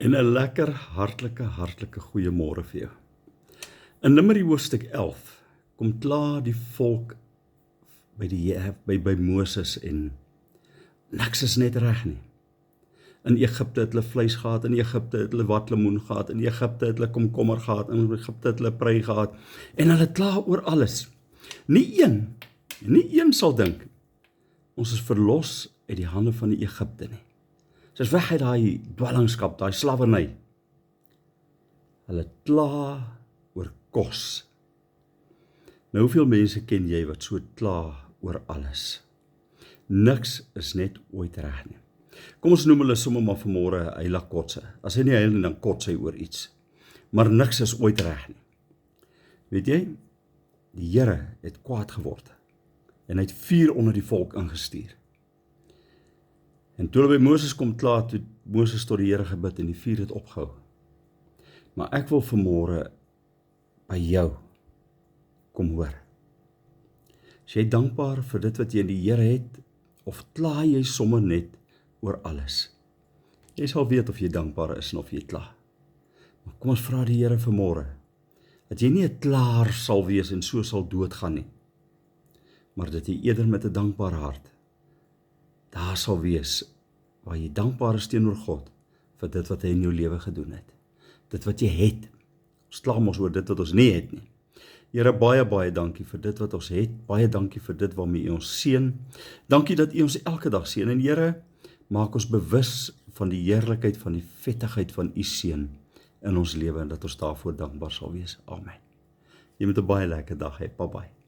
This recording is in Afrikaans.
En 'n lekker, hartlike goeiemôre vir jou. In Numeri hoofstuk 11 kom klaar die volk by Moses en niks is net reg nie. In Egipte het hulle vleis gehad, in Egipte het hulle watlemoen gehad, in Egipte het hulle komkommer gehad, in Egipte het hulle prei gehad, en hulle kla oor alles. Nie een sal dink, ons is verlos uit die hande van die Egipte nie. Ons is weg uit daai dwellingskap, daai slawerny. Hulle kla oor kos. Nou, hoeveel mense ken jy wat so kla oor alles? Niks is net ooit reg nie. Kom ons noem hulle sommer maar vanmôre hy laat kotse. As hy nie huil nie, dan kots hy oor iets. Maar niks is ooit reg nie. Weet jy, die Here het kwaad geword en hy het vuur onder die volk ingestuur. En toe hulle by Moses kom kla, toe Moses tot die Here gebid en die vuur het opgehou. Maar ek wil vanmôre by jou kom hoor. Is jy dankbaar vir dit wat jy in die Here het, of kla jy sommer net oor alles? Jy sal weet of jy dankbaar is en of jy kla. Maar kom ons vra die Here vanmôre, dat jy nie 'n klaar sal wees en so sal doodgaan nie, maar dat jy eerder met 'n dankbare hart daar sal wees, waar jy dankbaar is teenoor God, vir dit wat hy in jou lewe gedoen het. Dit wat jy het. Ons kla mos oor dit wat ons nie het nie. Here, baie dankie vir dit wat ons het. Baie dankie vir dit waarmee U ons seën. Dankie dat U ons elke dag seën. En Here, maak ons bewus van die heerlikheid, van die vettigheid van U seën in ons lewe, en dat ons daarvoor dankbaar sal wees. Amen. Jy moet 'n baie lekker dag hê. Bye bye.